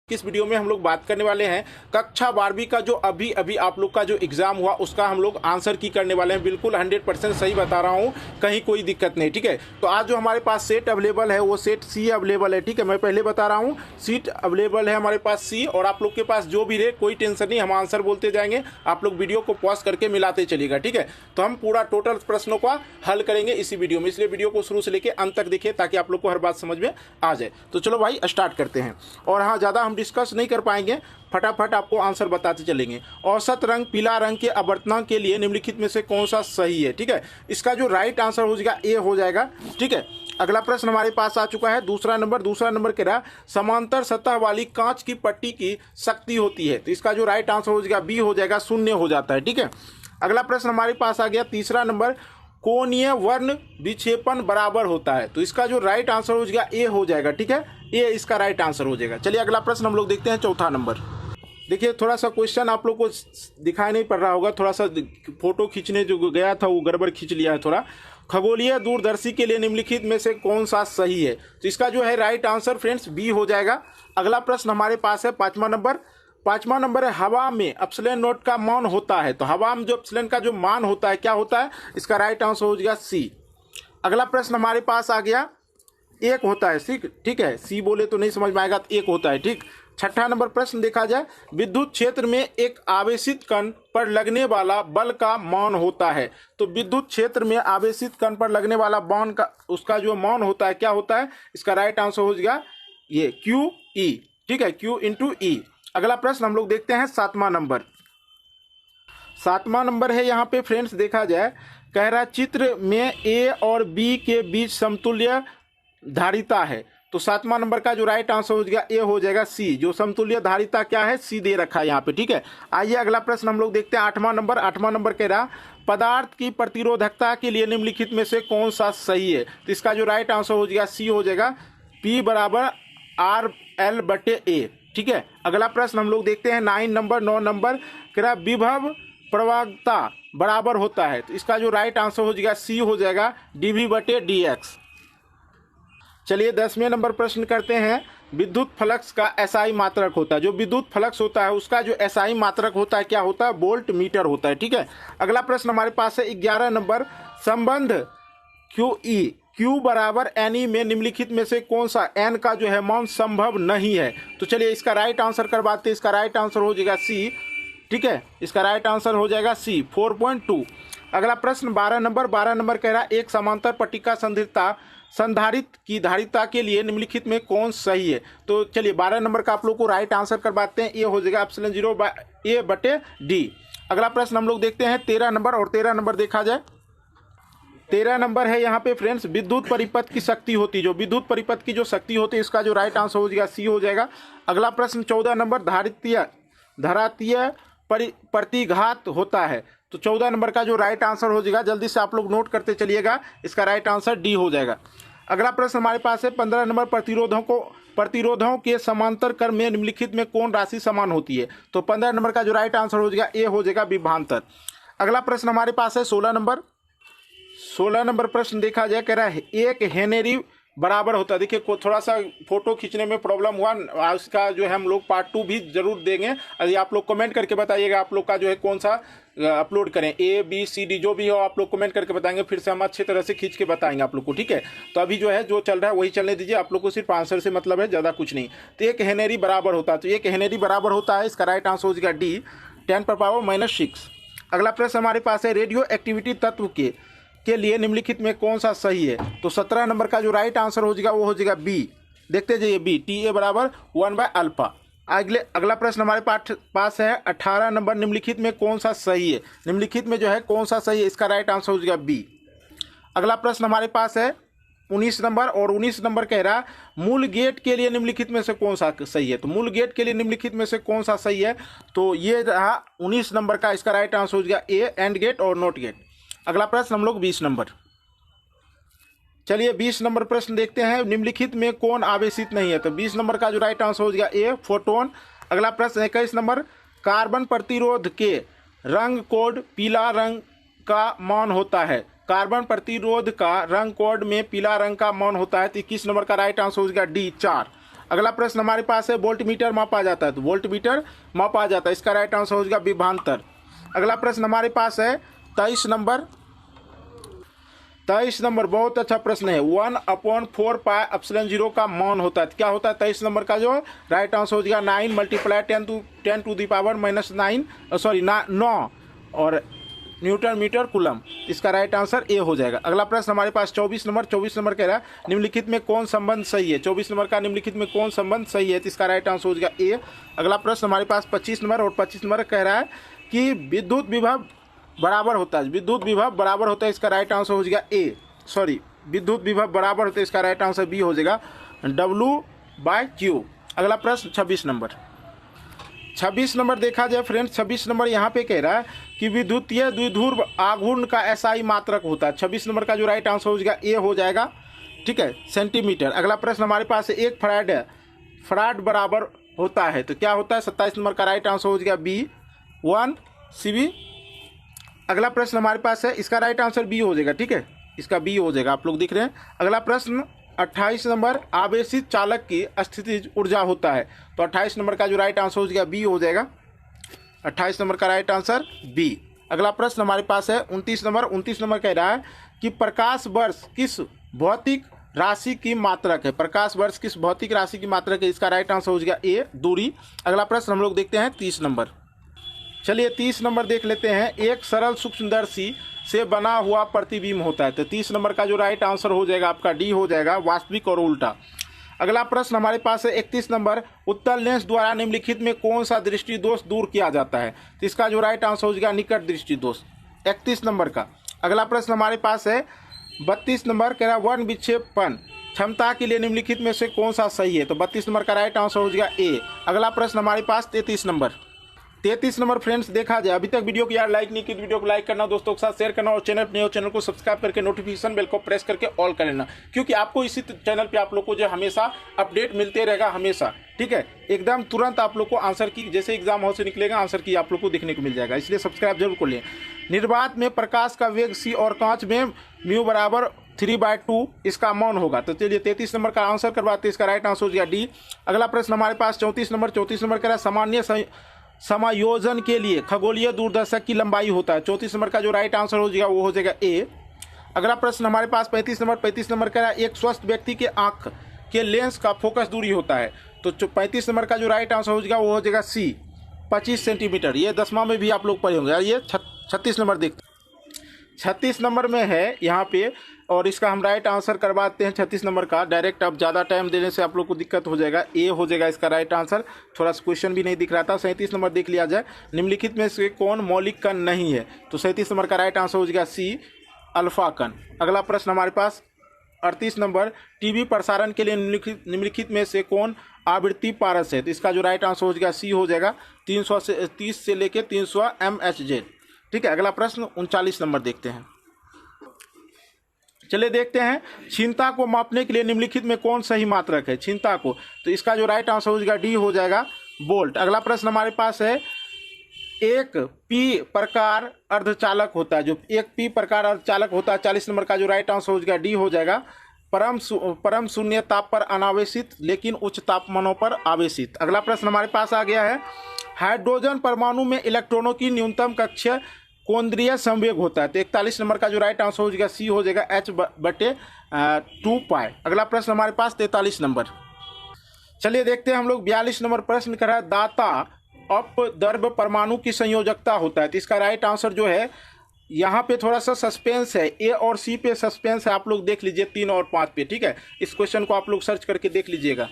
इस वीडियो में हम लोग बात करने वाले हैं कक्षा 12वीं का जो अभी अभी आप लोग का जो एग्जाम हुआ उसका हम लोग आंसर की करने वाले हैं। बिल्कुल 100% सही बता रहा हूं, कहीं कोई दिक्कत नहीं। ठीक है, तो आज जो हमारे पास सेट अवेलेबल है वो सेट सी अवेलेबल है। ठीक है, मैं पहले बता रहा हूं सीट अवेलेबल है हमारे पास सी, और आप लोग के पास जो भी रहे कोई टेंशन नहीं, हम आंसर बोलते जाएंगे, आप लोग वीडियो को पॉज करके मिलाते चलिएगा। ठीक है, तो हम पूरा टोटल प्रश्नों का हल करेंगे इसी वीडियो में, इसलिए वीडियो को शुरू से लेकर अंत तक देखिए ताकि आप लोग को हर बात समझ में आ जाए। तो चलो भाई स्टार्ट करते हैं, और हाँ ज़्यादा हम डिस्कस नहीं कर पाएंगे, फटाफट आपको आंसर बताते चलेंगे। औसत रंग पीला रंग के अपवर्तनांक के लिए निम्नलिखित में से कौन सा सही है? ठीक है, इसका जो राइट आंसर हो जाएगा ए हो जाएगा। ठीक है, अगला प्रश्न हमारे पास आ चुका है, दूसरा नंबर कह रहा समांतर सतह वाली कांच की पट्टी की शक्ति होती है, तो इसका जो राइट आंसर हो जाएगा बी हो जाएगा, शून्य हो जाता है। ठीक है, अगला प्रश्न हमारे पास आ गया तीसरा नंबर, कोणीय वर्ण विक्षेपण बराबर होता है, तो इसका जो राइट आंसर हो जाएगा ए हो जाएगा। ठीक है, ये इसका राइट आंसर हो जाएगा। चलिए अगला प्रश्न हम लोग देखते हैं, चौथा नंबर। देखिए थोड़ा सा क्वेश्चन आप लोग को दिखाई नहीं पड़ रहा होगा, थोड़ा सा फोटो खींचने जो गया था वो गड़बड़ खींच लिया है थोड़ा। खगोलीय दूरदर्शी के लिए निम्नलिखित में से कौन सा सही है? तो इसका जो है राइट आंसर फ्रेंड्स बी हो जाएगा। अगला प्रश्न हमारे पास है पांचवा नंबर है, हवा में अपसलन नोट का मान होता है, तो हवा में जो अपसलन का जो मान होता है क्या होता है? इसका राइट आंसर हो जाएगा सी। अगला प्रश्न हमारे पास आ गया, एक होता है सी। ठीक है, सी बोले तो नहीं समझ में आएगा, तो एक होता है। ठीक, छठा नंबर प्रश्न देखा जाए, विद्युत क्षेत्र में एक आवेशित कण पर लगने वाला बल का मान होता है, तो विद्युत क्षेत्र में आवेशित कण पर लगने वाला बल का उसका जो मान होता है क्या होता है? इसका राइट आंसर हो जाएगा ये क्यू ई। ठीक है, क्यू इंटू ई। अगला प्रश्न हम लोग देखते हैं सातवां नंबर है यहाँ पे फ्रेंड्स, देखा जाए कह रहा चित्र में ए और बी के बीच समतुल्य धारिता है, तो सातवां नंबर का जो राइट आंसर हो जाएगा ए हो जाएगा सी। जो समतुल्य धारिता क्या है? सी दे रखा है यहाँ पे। ठीक है, आइए अगला प्रश्न हम लोग देखते हैं आठवां नंबर कह रहा पदार्थ की प्रतिरोधकता के लिए निम्नलिखित में से कौन सा सही है? तो इसका जो राइट आंसर हो जाएगा सी हो जाएगा, पी बराबर आर एल बटे ए। ठीक है, अगला प्रश्न हम लोग देखते हैं 9 नंबर कह रहा विभव प्रवणता बराबर होता है, तो इसका जो राइट आंसर हो जाएगा सी हो जाएगा, डीवी बटे डी एक्स। चलिए 10वें नंबर प्रश्न करते हैं, विद्युत फ्लक्स का एसआई मात्रक होता है, जो विद्युत फ्लक्स होता है उसका जो एसआई मात्रक होता है क्या होता है? वोल्ट मीटर होता है। ठीक है, अगला प्रश्न हमारे पास है 11 नंबर, संबंध क्यू ई क्यू बराबर एन ई में निम्नलिखित में से कौन सा एन का जो है मान संभव नहीं है? तो चलिए इसका राइट आंसर करवाते हैं, इसका राइट आंसर हो जाएगा सी। ठीक है, इसका राइट आंसर हो जाएगा सी 4.2। अगला प्रश्न 12 नंबर कह रहा एक समांतर पट्टिका संधारित्र की धारिता के लिए निम्नलिखित में कौन सही है? तो चलिए 12 नंबर का आप लोग को राइट आंसर करवाते हैं, ये हो जाएगा एप्सिलॉन 0 ए बटे डी। अगला प्रश्न हम लोग देखते हैं 13 नंबर, और 13 नंबर देखा जाए 13 नंबर है यहाँ पे फ्रेंड्स, विद्युत परिपथ की शक्ति होती है, जो विद्युत परिपथ की जो शक्ति होती है इसका जो राइट आंसर हो जाएगा सी हो जाएगा। अगला प्रश्न 14 नंबर, धरातीय प्रतिघात होता है, तो 14 नंबर का जो राइट आंसर हो जाएगा, जल्दी से आप लोग नोट करते चलिएगा, इसका राइट आंसर डी हो जाएगा। अगला प्रश्न हमारे पास है 15 नंबर, प्रतिरोधों के समांतर क्रम में निम्नलिखित में कौन राशि समान होती है? तो 15 नंबर का जो राइट आंसर हो जाएगा ए हो जाएगा, विभवांतर। अगला प्रश्न हमारे पास है 16 नंबर प्रश्न देखा जाए, कह रहा है एक हेनरी बराबर होता है। देखिए थोड़ा सा फोटो खींचने में प्रॉब्लम हुआ, उसका जो है हम लोग पार्ट 2 भी जरूर देंगे। यदि आप लोग कमेंट करके बताइएगा आप लोग का जो है कौन सा अपलोड करें, ए बी सी डी जो भी हो आप लोग कमेंट करके बताएंगे, फिर से हम अच्छे तरह से खींच के बताएंगे आप लोग को। ठीक है, तो अभी जो है जो चल रहा है वही चलने दीजिए, आप लोग को सिर्फ आंसर से मतलब है, ज़्यादा कुछ नहीं। तो एक हेनरी बराबर होता है, तो एक हेनरी बराबर होता है, इसका राइट आंसर हो जाएगा डी 10⁻⁻6। अगला प्रश्न हमारे पास है रेडियो एक्टिविटी तत्व के लिए निम्नलिखित में कौन सा सही है? तो 17 नंबर का जो राइट आंसर हो जाएगा वो हो जाएगा बी। देखते जाइए बी, टी ए बराबर 1/अल्फा। अगला प्रश्न हमारे पास है 18 नंबर, निम्नलिखित में कौन सा सही है? निम्नलिखित में जो है कौन सा सही है? इसका राइट आंसर हो जाएगा बी। अगला प्रश्न हमारे पास है 19 नंबर, और 19 नंबर कह रहा मूल गेट के लिए निम्नलिखित में से कौन सा सही है? तो मूल गेट के लिए निम्नलिखित में से कौन सा सही है? तो ये रहा 19 नंबर का, इसका राइट आंसर हो जाएगा ए, एंड गेट और नॉट गेट। अगला प्रश्न हम लोग 20 नंबर, चलिए 20 नंबर प्रश्न देखते हैं, निम्नलिखित में कौन आवेशित नहीं है? तो 20 नंबर का जो राइट आंसर हो जाएगा ए, फोटोन। अगला प्रश्न 21 नंबर, कार्बन प्रतिरोध के रंग कोड पीला रंग का मान होता है, कार्बन प्रतिरोध का रंग कोड में पीला रंग का मान होता है, तो 21 नंबर का राइट आंसर हो जाएगा डी 4। अगला प्रश्न हमारे पास है वोल्ट मीटर मापा जाता है, तो वोल्ट मीटर मापा जाता है, इसका राइट आंसर हो जाएगा विभवांतर। अगला प्रश्न हमारे पास है 23 नंबर बहुत अच्छा प्रश्न है। 1/4 पाई एप्सिलॉन 0 का मान होता है, क्या होता है 23 नंबर का जो राइट आंसर हो जाएगा 9 × 10⁻⁹ और न्यूटन मीटर कूलम, इसका राइट आंसर ए हो जाएगा। अगला प्रश्न हमारे पास 24 नंबर कह रहा है निम्नलिखित में कौन संबंध सही है। 24 नंबर का निम्नलिखित में कौन संबंध सही है, तो इसका राइट आंसर हो जाएगा ए। अगला प्रश्न हमारे पास 25 नंबर और 25 नंबर कह रहा है कि विद्युत विभव बराबर होता है, इसका राइट आंसर हो जाएगा विद्युत विभव बराबर होता है, इसका राइट आंसर बी हो जाएगा W/Q। अगला प्रश्न 26 नंबर देखा जाए फ्रेंड्स, 26 नंबर यहाँ पे कह रहा है कि विद्युतीय द्विध्रुव आघूर्ण का SI मात्रक होता है। 26 नंबर का जो राइट आंसर हो जाएगा ए हो जाएगा, ठीक है, सेंटीमीटर। अगला प्रश्न हमारे पास है 1 फराड बराबर होता है, तो क्या होता है 27 नंबर का राइट आंसर हो जाएगा B1 CV। अगला प्रश्न हमारे पास है, इसका राइट आंसर बी हो जाएगा, ठीक है, इसका बी हो जाएगा, आप लोग दिख रहे हैं। अगला प्रश्न 28 नंबर आवेशित चालक की स्थितिज ऊर्जा होता है, तो 28 नंबर का जो राइट आंसर हो जाएगा बी हो जाएगा, 28 नंबर का राइट आंसर बी। अगला प्रश्न हमारे पास है 29 नंबर कह रहा है कि प्रकाश वर्ष किस भौतिक राशि की मात्रक है, इसका राइट आंसर हो जाएगा ए दूरी। अगला प्रश्न हम लोग देखते हैं 30 नंबर। चलिए 30 नंबर देख लेते हैं। एक सरल सूक्ष्मदर्शी से बना हुआ प्रतिबिंब होता है, तो 30 नंबर का जो राइट आंसर हो जाएगा आपका डी हो जाएगा, वास्तविक और उल्टा। अगला प्रश्न हमारे पास है 31 नंबर, उत्तल लेंस द्वारा निम्नलिखित में कौन सा दृष्टि दोष दूर किया जाता है, तो इसका जो राइट आंसर हो जाएगा निकट दृष्टि दोष, 31 नंबर का। अगला प्रश्न हमारे पास है 32 नंबर कह रहा है वर्ण विक्षेपण क्षमता के लिए निम्नलिखित में से कौन सा सही है, तो 32 नंबर का राइट आंसर हो जाएगा ए। अगला प्रश्न हमारे पास 33 नंबर फ्रेंड्स देखा जाए, अभी तक वीडियो को यार लाइक नहीं की, वीडियो को लाइक करना, दोस्तों के साथ शेयर करना, और चैनल को सब्सक्राइब करके नोटिफिकेशन बेल को प्रेस करके ऑल कर लेना, क्योंकि आपको इसी चैनल पे आप लोग को जो हमेशा अपडेट मिलते रहेगा हमेशा, ठीक है, एकदम तुरंत आप लोग को आंसर की जैसे एग्जाम हॉल से निकलेगा आंसर की आप लोग को देखने को मिल जाएगा, इसलिए सब्सक्राइब जरूर कर लें। निर्वात में प्रकाश का वेग c और कांच में म्यू बराबर 3/2 इसका मान होगा, तो चलिए 33 नंबर का आंसर करवाते हैं, इसका राइट आंसर हो जाएगा डी। अगला प्रश्न हमारे पास 34 नंबर कह रहा है सामान्य समायोजन के लिए खगोलीय दूरदर्शक की लंबाई होता है, 34 नंबर का जो राइट आंसर हो जाएगा वो हो जाएगा ए। अगला प्रश्न हमारे पास 35 नंबर कह रहा है एक स्वस्थ व्यक्ति के आंख के लेंस का फोकस दूरी होता है, तो 35 नंबर का जो राइट आंसर हो जाएगा वो हो जाएगा सी 25 सेंटीमीटर। ये 10वां में भी आप लोग पढ़े होंगे यार। ये 36 नंबर देखते 36 नंबर में है यहाँ पे, और इसका हम राइट आंसर करवाते हैं 36 नंबर का डायरेक्ट। अब ज़्यादा टाइम देने से आप लोग को दिक्कत हो जाएगा, ए हो जाएगा इसका राइट आंसर, थोड़ा सा क्वेश्चन भी नहीं दिख रहा था। 37 नंबर देख लिया जाए, निम्नलिखित में से कौन मौलिक कण नहीं है, तो 37 नंबर का राइट आंसर हो जाएगा सी अल्फा कण। अगला प्रश्न हमारे पास 38 नंबर, टीवी प्रसारण के लिए निम्नलिखित में से कौन आवृत्ति पारस है, तो इसका जो राइट आंसर हो जाएगा सी हो जाएगा 330 से लेके 300 MHz, ठीक है। अगला प्रश्न 39 नंबर देखते हैं। चलिए देखते हैं क्षीणता को मापने के लिए निम्नलिखित में कौन सही मात्रक है क्षीणता को, तो इसका जो राइट आंसर हो जाएगा डी हो जाएगा वोल्ट। अगला प्रश्न हमारे पास है एक पी प्रकार अर्धचालक होता है, जो एक पी प्रकार अर्धचालक होता है 40 नंबर का जो राइट आंसर हो जाएगा डी हो जाएगा परम शून्य ताप पर अनावेशित लेकिन उच्च तापमानों पर आवेशित। अगला प्रश्न हमारे पास आ गया है हाइड्रोजन परमाणु में इलेक्ट्रॉनों की न्यूनतम कक्षीय केंद्रीय संवेग होता है, तो 41 नंबर का जो राइट आंसर हो जाएगा सी हो जाएगा h/2 पाई। अगला प्रश्न हमारे पास 43 नंबर। चलिए देखते हैं हम लोग 42 नंबर प्रश्न कर रहा है दाता अपद्रव्य परमाणु की संयोजकता होता है, तो इसका राइट आंसर जो है यहाँ पे थोड़ा सा सस्पेंस है, ए और सी पे सस्पेंस है, आप लोग देख लीजिए 3 और 5 पे, ठीक है। इस क्वेश्चन को आप लोग सर्च करके देख लीजिएगा,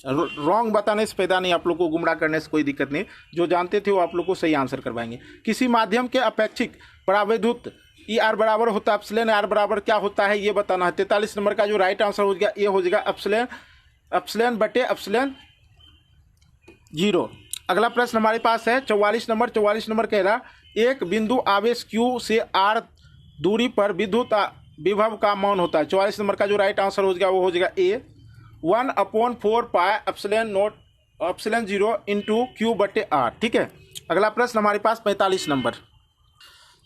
रॉन्ग बताने से फायदा नहीं, आप लोग को गुमराह करने से कोई दिक्कत नहीं, जो जानते थे वो आप लोग को सही आंसर करवाएंगे। किसी माध्यम के अपेक्षिक परावैद्युत ई आर बराबर होता है एप्सिलॉन आर बराबर क्या होता है ये बताना है। 43 नंबर का जो राइट आंसर हो जाएगा ए हो जाएगा एप्सिलॉन/एप्सिलॉन 0। अगला प्रश्न हमारे पास है 44 नंबर कह रहा एक बिंदु आवेश Q से R दूरी पर विद्युत विभव का मान होता है, 44 नंबर का जो राइट आंसर हो जाएगा वो हो जाएगा ए 1/4 पाई एप्सिलॉन 0 इंटू Q/R, ठीक है। अगला प्रश्न हमारे पास 45 नंबर।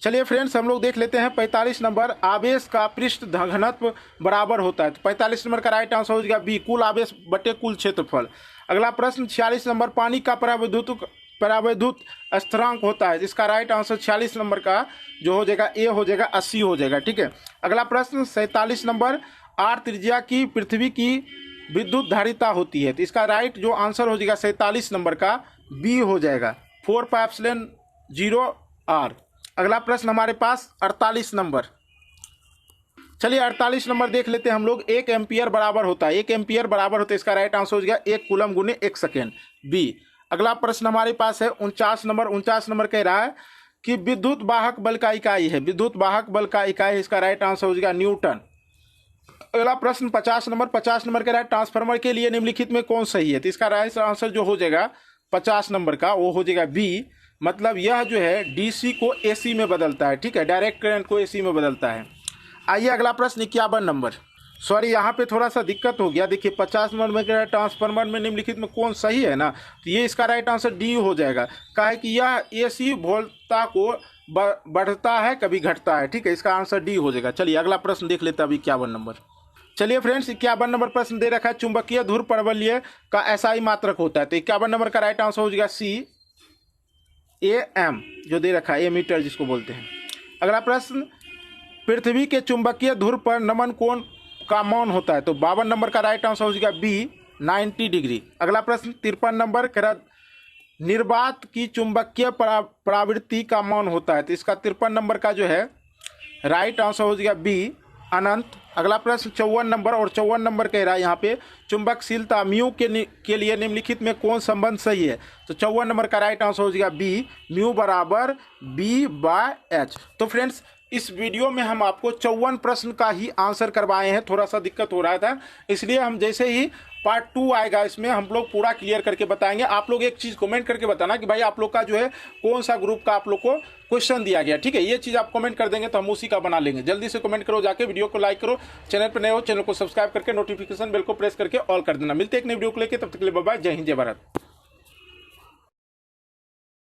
चलिए फ्रेंड्स, हम लोग देख लेते हैं 45 नंबर, आवेश का पृष्ठ घनत्व बराबर होता है। तो 45 नंबर का राइट आंसर हो जाएगा बी, कुल आवेश बटे कुल क्षेत्रफल। अगला प्रश्न 46 नंबर, पानी का परावैद्युत स्थिरांक होता है। इसका राइट आंसर 46 नंबर का जो हो जाएगा ए हो जाएगा 80 हो जाएगा। ठीक है। अगला प्रश्न 47 नंबर, आर त्रिज्या की पृथ्वी की विद्युत धारिता होती है। तो इसका राइट जो आंसर हो जाएगा 47 नंबर का बी हो जाएगा, 4πε0 r। अगला प्रश्न हमारे पास 48 नंबर। चलिए 48 नंबर देख लेते हैं हम लोग। 1 एम्पियर बराबर होता है, 1 एम्पियर बराबर होता है। इसका राइट आंसर हो जाएगा 1 कूलम गुने 1 सेकेंड, बी। अगला प्रश्न हमारे पास है 49 नंबर। 49 नंबर कह रहा है कि विद्युत वाहक बल का इकाई है, विद्युत वाहक बल का इकाई। इसका राइट आंसर हो जाएगा न्यूटन। अगला प्रश्न 50 नंबर। 50 नंबर कह रहा है ट्रांसफार्मर के लिए निम्नलिखित में कौन सही है। तो इसका राइट आंसर जो हो जाएगा 50 नंबर का वो हो जाएगा बी, मतलब यह जो है डीसी को एसी में बदलता है। ठीक है, डायरेक्ट करंट को एसी में बदलता है। आइए अगला प्रश्न 51 नंबर। सॉरी, यहाँ पे थोड़ा सा दिक्कत हो गया। देखिए 50 नंबर में कह रहा है ट्रांसफार्मर में निम्नलिखित में कौन सही है ना, तो ये इसका राइट आंसर डी हो जाएगा। कहा है कि यह एसी वोल्टता को बढ़ता है कभी घटता है। ठीक है, इसका आंसर डी हो जाएगा। चलिए अगला प्रश्न देख लेते हैं अभी 51 नंबर। चलिए फ्रेंड्स 51 नंबर प्रश्न दे रखा है, चुंबकीय ध्रुव परवलय का एसआई मात्रक होता है। तो 51 नंबर का राइट आंसर हो जाएगा सी, एम जो दे रखा है, एमीटर जिसको बोलते हैं। अगला प्रश्न, पृथ्वी के चुंबकीय ध्रुव पर नमन कोण का मान होता है। तो 52 नंबर का राइट आंसर हो जाएगा बी, 90 डिग्री। अगला प्रश्न 53 नंबर कह रहा निर्वात की चुंबकीय प्रवृत्ति का मान होता है। तो इसका 53 नंबर का जो है राइट आंसर हो जाएगा बी, अनंत। अगला प्रश्न 54 नंबर, और 54 नंबर कह रहा है यहाँ पे चुंबकशीलता म्यू के लिए निम्नलिखित में कौन संबंध सही है। तो 54 नंबर का राइट आंसर हो जाएगा बी, म्यू बराबर B/H। तो फ्रेंड्स इस वीडियो में हम आपको 54 प्रश्न का ही आंसर करवाए हैं। थोड़ा सा दिक्कत हो रहा था, इसलिए हम जैसे ही पार्ट 2 आएगा इसमें हम लोग पूरा क्लियर करके बताएंगे। आप लोग एक चीज़ कमेंट करके बताना कि भाई आप लोग का जो है कौन सा ग्रुप का आप लोग को क्वेश्चन दिया गया। ठीक है, ये चीज़ आप कमेंट कर देंगे तो हम उसी का बना लेंगे। जल्दी से कमेंट करो, जाके वीडियो को लाइक करो, चैनल पर नए हो चैनल को सब्सक्राइब करके नोटिफिकेशन बेल को प्रेस करके ऑल कर देना। मिलते हैं एक नई वीडियो को लेकर, तब तक के लिए बाय बाय, जय हिंद जय भारत।